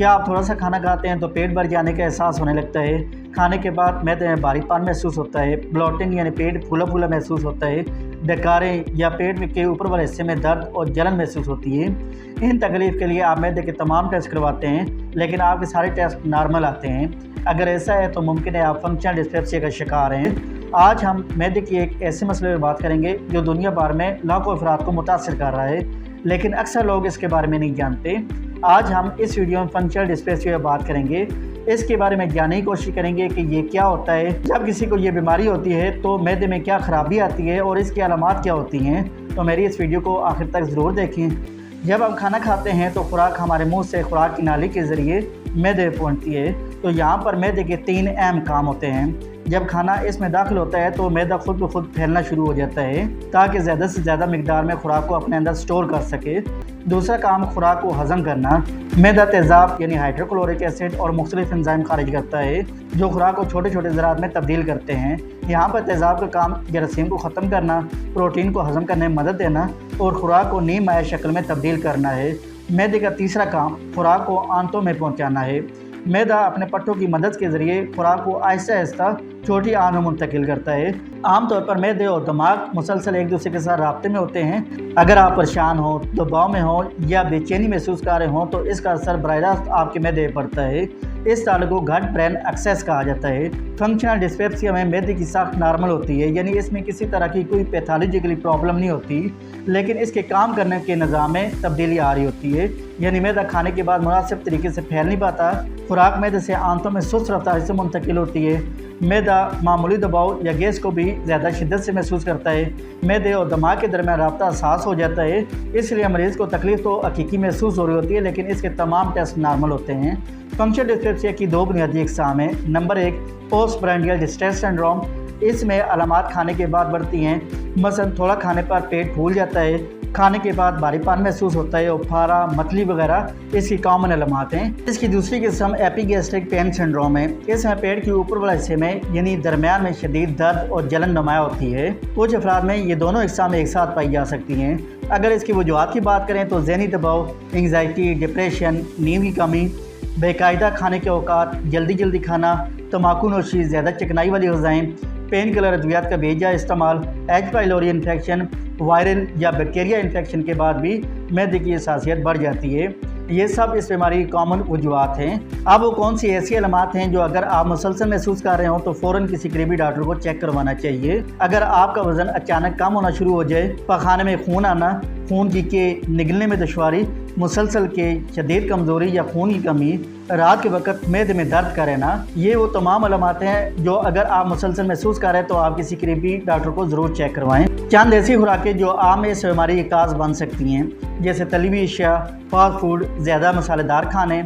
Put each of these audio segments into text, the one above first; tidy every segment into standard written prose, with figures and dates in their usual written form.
क्या आप थोड़ा सा खाना खाते हैं तो पेट भर जाने का एहसास होने लगता है? खाने के बाद मैदे में भारीपन महसूस होता है, ब्लोटिंग यानी पेट फूला फूला महसूस होता है, डकारें या पेट में के ऊपर वाले हिस्से में दर्द और जलन महसूस होती है। इन तकलीफ़ के लिए आप मैदे के तमाम टेस्ट करवाते हैं, लेकिन आपके सारे टेस्ट नॉर्मल आते हैं। अगर ऐसा है तो मुमकिन है आप फंक्शनल डिस्पेप्सिया का शिकार हैं। आज हम मैदे की एक ऐसे मसले पर बात करेंगे जो दुनिया भर में लाखों अफराद को मुतासर कर रहा है, लेकिन अक्सर लोग इसके बारे में नहीं जानते। आज हम इस वीडियो में फंक्शनल डिस्पेप्सिया पर बात करेंगे। इसके बारे में जानने की कोशिश करेंगे कि ये क्या होता है, जब किसी को ये बीमारी होती है तो मैदे में क्या खराबी आती है और इसकी अलामात क्या होती हैं। तो मेरी इस वीडियो को आखिर तक ज़रूर देखें। जब हम खाना खाते हैं तो खुराक हमारे मुंह से खुराक की नाली के ज़रिए मैदे में पहुँचती है। तो यहाँ पर मैदे के 3 अहम काम होते हैं। जब खाना इसमें दाखिल होता है तो मैदा खुद ब खुद फैलना शुरू हो जाता है ताकि ज़्यादा से ज़्यादा मिकदार में खुराक को अपने अंदर स्टोर कर सके। दूसरा काम खुराक को हज़म करना। मैदा तेज़ाब यानी हाइड्रोक्लोरिक एसिड और मुख्तलिफ एंजाइम खारिज करता है जो खुराक को छोटे छोटे ज़रात में तब्दील करते हैं। यहाँ पर तेज़ाब का काम जरासीम को ख़त्म करना, प्रोटीन को हज़म करने में मदद देना और खुराक को नीम माया शक्ल में तब्दील करना है। मैदे का तीसरा काम खुराक को आंतों में पहुँचाना है। मैदा अपने पट्टों की मदद के ज़रिए खुराक को आहिस्ता आहिस्ता छोटी आंत में मुंतकिल करता है। आमतौर पर मैदे और दिमाग मुसलसल एक दूसरे के साथ राब्ते में होते हैं। अगर आप परेशान हो, दबाव में हो या बेचैनी महसूस कर रहे हो तो इसका असर बराह रास्त आपके मैदे पर पड़ता है। इस ताल्लुक को गट ब्रेन एक्सेस कहा जाता है। फंक्शनल डिस्पेप्सिया में मैदे की साख्त नॉर्मल होती है, यानी इसमें किसी तरह की कोई पैथोलॉजिकली प्रॉब्लम नहीं होती, लेकिन इसके काम करने के निज़ाम में तब्दीली आ रही होती है। यानी मैदा खाने के बाद मुनासिब तरीके से फैल नहीं पाता। खुराक मैदे से आंतों में सुस्त रफ्तार से मुंतकिल होती है। मैदा मामूली दबाव या गैस को भी ज़्यादा शिद्दत से महसूस करता है। मैदे और दिमाग के दरमियान राब्ता एहसास हो जाता है, इसलिए मरीज़ को तकलीफ़ तो हकीकी महसूस हो रही होती है, लेकिन इसके तमाम टेस्ट नॉर्मल होते हैं। फंक्शनल डिस्पेप्सिया की 2 बुनियादी अक़साम हैं। Number 1 postprandial distress syndrome. इसमें अलामात खाने के बाद बढ़ती हैं। मसलन थोड़ा खाने पर पेट फूल जाता है, खाने के बाद भारीपन महसूस होता है, उफारा, मतली वगैरह इसकी कॉमन अलामात हैं। इसकी दूसरी किस्म एपिगैस्ट्रिक पेन सिंड्रोम है। इसमें पेट के ऊपर वाले हिस्से में यानी दरमियान में शदीद दर्द और जलन नुमाया होती है। कुछ अफराद में ये दोनों अक़साम एक साथ पाई जा सकती हैं। अगर इसकी वजूहात की बात करें तो ज़हनी दबाव, एंग्जाइटी, डिप्रेशन, नींद की कमी, बेकायदा खाने के औकात, जल्दी खाना, तम्बाकू नोशी, ज़्यादा चिकनाई वाली ग़िज़ाएँ, पेन किलर अद्वियात का बेजा इस्तेमाल, एच पाइलोरी इन्फेक्शन, वायरल या बैक्टीरिया इन्फेक्शन के बाद भी मैदे की हसासियत बढ़ जाती है। ये सब इस बीमारी की कॉमन वजूहात हैं। अब वो कौन सी ऐसी अलामात हैं जो अगर आप मुसलसल महसूस कर रहे हो तो फ़ौरन किसी करीबी डॉक्टर को चेक करवाना चाहिए। अगर आपका वज़न अचानक कम होना शुरू हो जाए, पखाने में खून आना, खून के निगलने में दुश्वारी, मुसलसल के शदीद कमज़ोरी या खून की कमी, रात के वक्त मैदे में दर्द का रहना, ये वो तमाम अलामात हैं जो अगर आप मुसलसल महसूस कर रहे हैं तो आप किसी करीबी डॉक्टर को ज़रूर चेक करवाएं। चंद ऐसी खुराकें जो आम इस बीमारी की काज बन सकती हैं, जैसे तली हुई अशिया, फास्ट फूड, ज़्यादा मसालेदार खाने,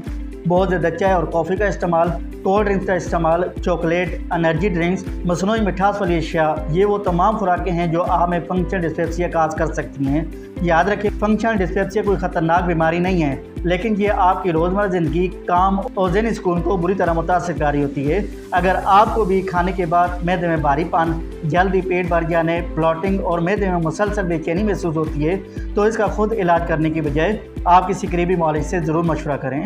बहुत ज़्यादा चाय और कॉफ़ी का इस्तेमाल, कोल्ड ड्रिंक्स का इस्तेमाल, चॉकलेट, एनर्जी ड्रिंक्स, मसनूई मिठास वाली अशिया, ये वो तमाम खुराकें हैं जो आप में फंक्शनल डिस्पेप्सिया काज कर सकती हैं। याद रखें, फंक्शनल डिस्पेप्सिया कोई ख़तरनाक बीमारी नहीं है, लेकिन ये आपकी रोज़मर्रा ज़िंदगी, काम और ज़हनी सुकून को बुरी तरह मुतासिर कर रही होती है। अगर आपको भी खाने के बाद मैदे में भारीपन, जल्दी पेट भर जाने, ब्लोटिंग और मैदे में मुसलसल बेचैनी महसूस होती है तो इसका खुद इलाज करने की बजाय आप किसी करीबी मौलिक से ज़रूर मशवरा करें।